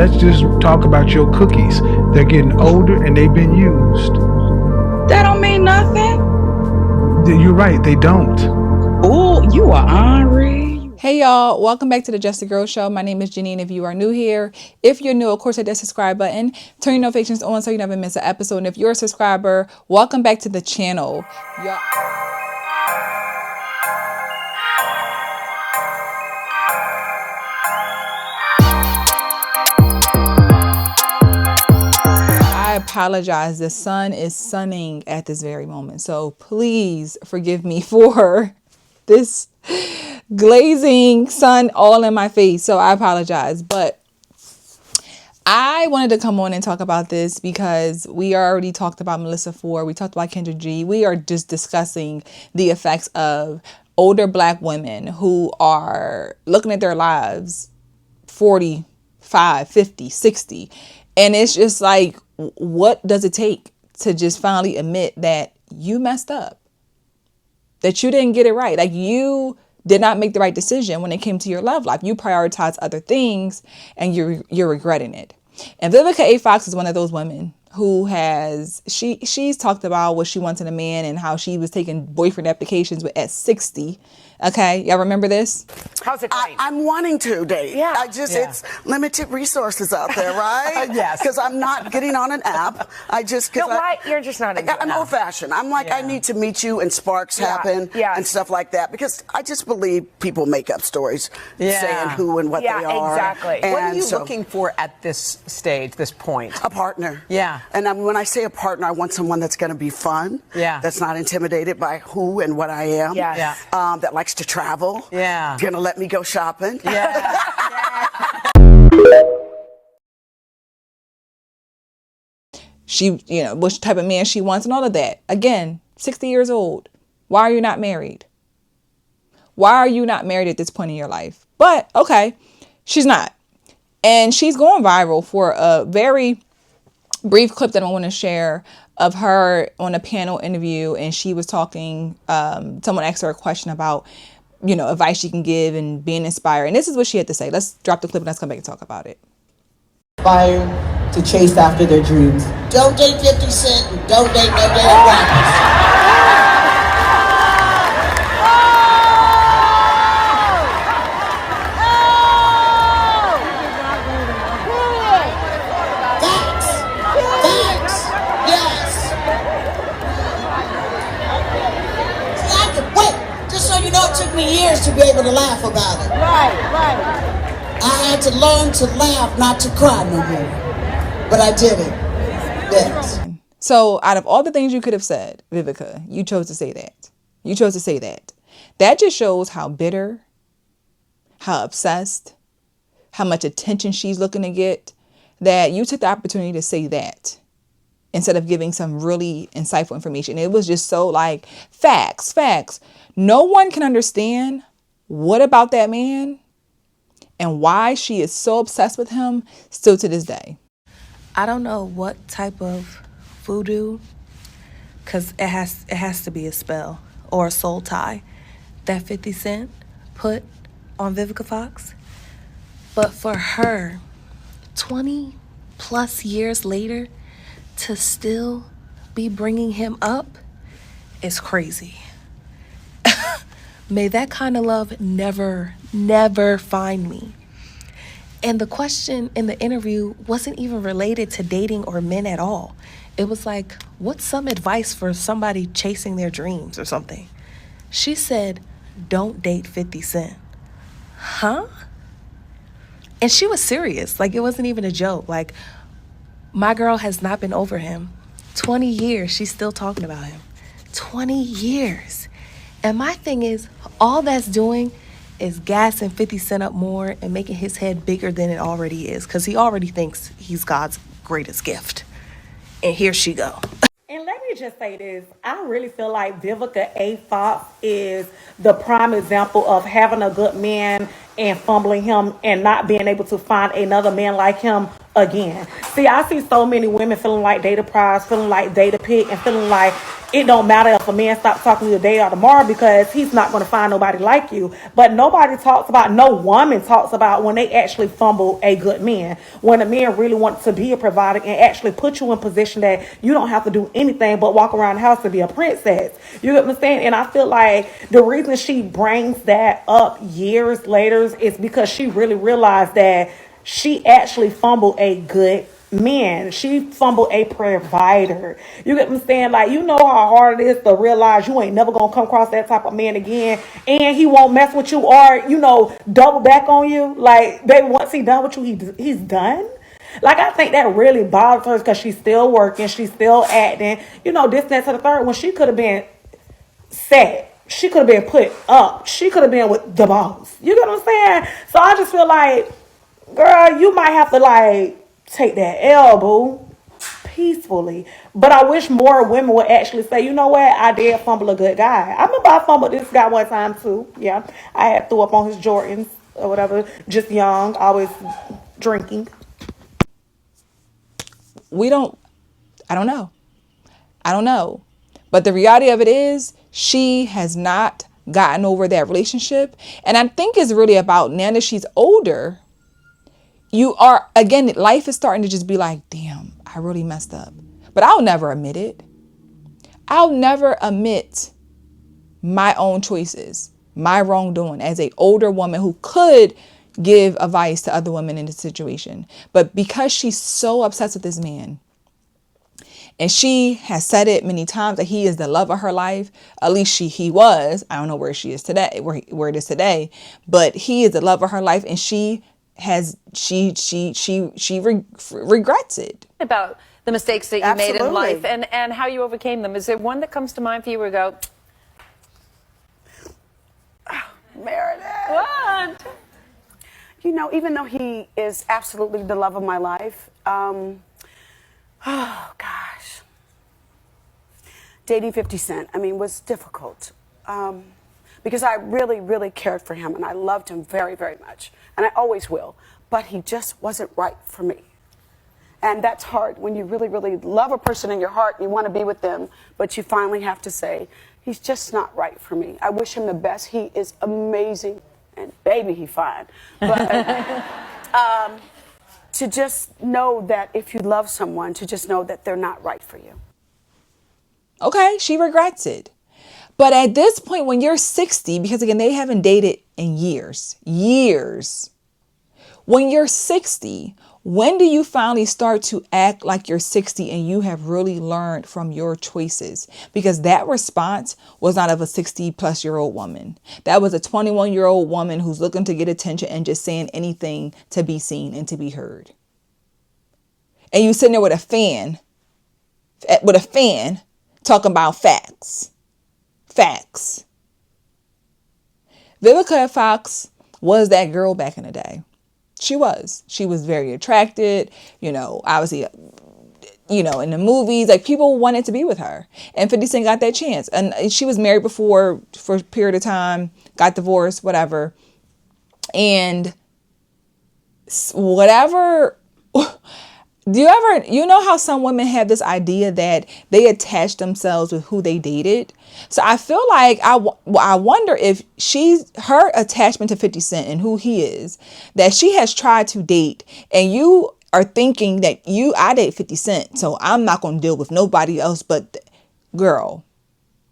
Let's just talk about your cookies. They're getting older and they've been used. That don't mean nothing. You're right, they don't. Oh, you are Henri. Hey y'all, welcome back to the Just a Girl Show. My name is Janine. If you are new here, if you're new, of course, hit that subscribe button. Turn your notifications on so you never miss an episode. And if you're a subscriber, welcome back to the channel. Y'all. I apologize. The sun is sunning at this very moment. So please forgive me for this glazing sun all in my face. So I apologize. But I wanted to come on and talk about this because we already talked about Melissa Ford. We talked about Kendra G. We are just discussing the effects of older Black women who are looking at their lives 45, 50, 60. And it's just like, what does it take to just finally admit that you messed up? That you didn't get it right. Like, you did not make the right decision when it came to your love life. You prioritized other things and you're regretting it. And Vivica Fox is one of those women who she's talked about what she wants in a man and how she was taking boyfriend applications at 60. Okay, y'all remember this? How's it going? I'm wanting to date. Yeah. It's limited resources out there, right? Yes. Because I'm not getting on an app. Why? You're just not into it. I'm old fashioned. I'm like, I need to meet you and sparks happen and stuff like that. Because I just believe people make up stories saying who and what they are. Yeah, exactly. And what are you looking for at this stage, this point? a partner. Yeah. And when I say a partner, I want someone that's going to be fun. Yeah. That's not intimidated by who and what I am. Yes. Yeah. That likes to travel. Yeah. Going to let me go shopping. Yeah. She, which type of man she wants and all of that. Again, 60 years old. Why are you not married? Why are you not married at this point in your life? But, okay, she's not. And she's going viral for a very brief clip that I want to share of her on a panel interview. And she was talking, someone asked her a question about, advice she can give and being inspired. And this is what she had to say. Let's drop the clip and let's come back and talk about it. Inspired to chase after their dreams. Don't date 50 Cent and don't date no damn rappers. Facts. Yes. See, I could wait. Just so you know, it took me years to be able to laugh about it. Right. I had to learn to laugh, not to cry no more. But I did it. Yes. So out of all the things you could have said, Vivica, you chose to say that. You chose to say that. That just shows how bitter, how obsessed, how much attention she's looking to get, that you took the opportunity to say that instead of giving some really insightful information. It was just so like, facts. No one can understand what about that man and why she is so obsessed with him still to this day. I don't know what type of voodoo, because it has to be a spell or a soul tie that 50 Cent put on Vivica Fox. But for her, 20 plus years later, to still be bringing him up is crazy. May that kind of love never find me. And the question in the interview wasn't even related to dating or men at all. It was like, what's some advice for somebody chasing their dreams or something? She said, don't date 50 Cent. Huh? And she was serious. Like, it wasn't even a joke. Like, my girl has not been over him. 20 years, she's still talking about him. 20 years. And my thing is, all that's doing is gassing 50 Cent up more and making his head bigger than it already is, because he already thinks he's God's greatest gift. And here she go. And let me just say this. I really feel like Vivica A. Fox is the prime example of having a good man and fumbling him and not being able to find another man like him again. See, I see so many women feeling like they the prize, feeling like they the pick, and feeling like it don't matter if a man stops talking to you today or tomorrow because he's not going to find nobody like you. But no woman talks about when they actually fumble a good man. When a man really wants to be a provider and actually put you in position that you don't have to do anything but walk around the house to be a princess. You get what I'm saying? And I feel like the reason she brings that up years later is because she really realized that she actually fumbled a good man. She fumbled a provider. You get what I'm saying? Like, you know how hard it is to realize you ain't never gonna come across that type of man again, and he won't mess with you or, you know, double back on you. Like, baby, once he done with you, he's done. Like, I think that really bothers her because she's still working, she's still acting, you know, this, that, to the third, when she could have been set. She could have been put up. She could have been with the boss. You get what I'm saying? So I just feel like, girl, you might have to, like, take that elbow peacefully. But I wish more women would actually say, you know what, I did fumble a good guy. I remember I fumbled this guy one time too. Yeah, I had threw up on his Jordans or whatever, just young, always drinking. I don't know. But the reality of it is she has not gotten over that relationship. And I think it's really about now that she's older, life is starting to just be like, damn, I really messed up. But I'll never admit it. I'll never admit my own choices, my wrongdoing as an older woman who could give advice to other women in this situation. But because she's so obsessed with this man, and she has said it many times that he is the love of her life. At least he was. I don't know where she is today, where it is today, but he is the love of her life, and she regrets it. About the mistakes that you made in Absolutely. life and how you overcame them. Is there one that comes to mind for you where you go, Meredith. what? You know, even though he is absolutely the love of my life, oh gosh, dating 50 Cent, I mean, was difficult because I really, really cared for him and I loved him very, very much, and I always will, but he just wasn't right for me. And that's hard when you really, really love a person in your heart and you want to be with them, but you finally have to say, he's just not right for me. I wish him the best. He is amazing, and baby, he fine. But to just know that if you love someone, to just know that they're not right for you. Okay, she regrets it. But at this point, when you're 60, because again, they haven't dated in years. When you're 60, when do you finally start to act like you're 60 and you have really learned from your choices? Because that response was not of a 60-plus-year-old woman. That was a 21-year-old woman who's looking to get attention and just saying anything to be seen and to be heard. And you sitting there with a fan talking about facts. Vivica Fox was that girl back in the day. She was very attracted, obviously, in the movies, like people wanted to be with her, and 50 Cent got that chance. And she was married before for a period of time, got divorced, whatever. And whatever, you know how some women have this idea that they attach themselves with who they dated? So I feel like I wonder if her attachment to 50 Cent and who he is, that she has tried to date, and you are thinking that I date 50 Cent, so I'm not going to deal with nobody else but girl.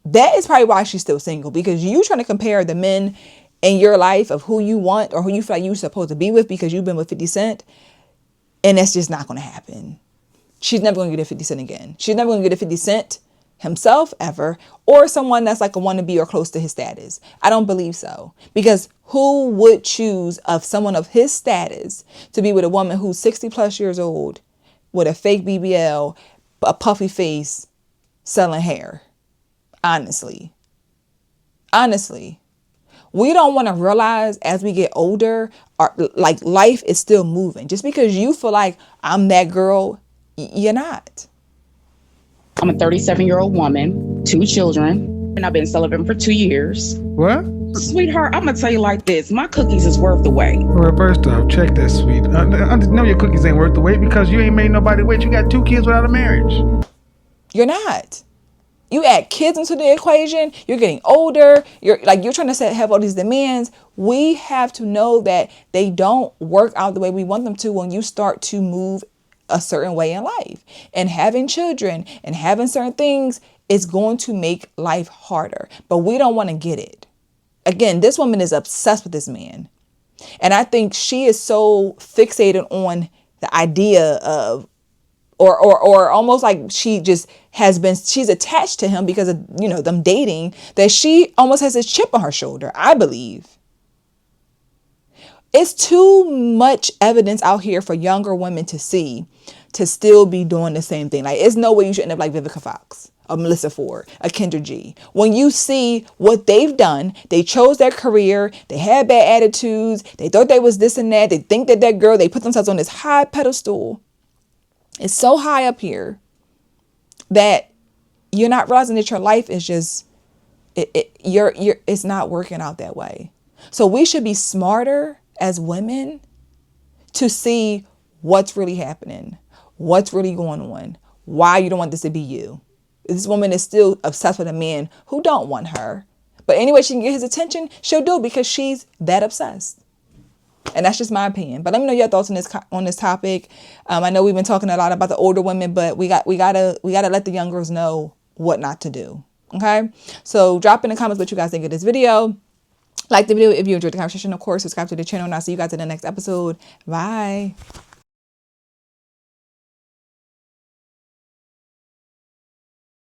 That is probably why she's still single, because you trying to compare the men in your life of who you want or who you feel like you're supposed to be with because you've been with 50 Cent. And that's just not going to happen. She's never going to get a 50 Cent again. She's never going to get a 50 Cent himself ever, or someone that's like a wannabe or close to his status. I don't believe so. Because who would choose of someone of his status to be with a woman who's 60 plus years old with a fake BBL, a puffy face, selling hair? Honestly. We don't want to realize as we get older, like life is still moving. Just because you feel like I'm that girl, you're not. I'm a 37-year-old woman, 2 children, and I've been celibate for 2 years. What? Sweetheart, I'm gonna tell you like this. My cookies is worth the wait. Well, first off, check that, sweet. I know your cookies ain't worth the wait because you ain't made nobody wait. You got 2 kids without a marriage. You're not. You add kids into the equation. You're getting older. You're trying to have all these demands. We have to know that they don't work out the way we want them to when you start to move a certain way in life. And having children and having certain things is going to make life harder. But we don't want to get it. Again, this woman is obsessed with this man. And I think she is so fixated on the idea of, or almost like she's attached to him because of, them dating, that she almost has this chip on her shoulder, I believe. It's too much evidence out here for younger women to see to still be doing the same thing. Like, it's no way you should end up like Vivica Fox, a Melissa Ford, a Kendra G. When you see what they've done, they chose their career, they had bad attitudes, they thought they was this and that, they think that girl, they put themselves on this high pedestal. It's so high up here that you're not realizing that your life is just, it's not working out that way. So we should be smarter as women to see what's really happening, what's really going on, why you don't want this to be you. This woman is still obsessed with a man who don't want her. But anyway, she can get his attention, she'll do it because she's that obsessed. And that's just my opinion. But let me know your thoughts on this topic. I know we've been talking a lot about the older women, but we gotta let the young girls know what not to do. Okay? So drop in the comments what you guys think of this video. Like the video if you enjoyed the conversation, of course. Subscribe to the channel, and I'll see you guys in the next episode. Bye.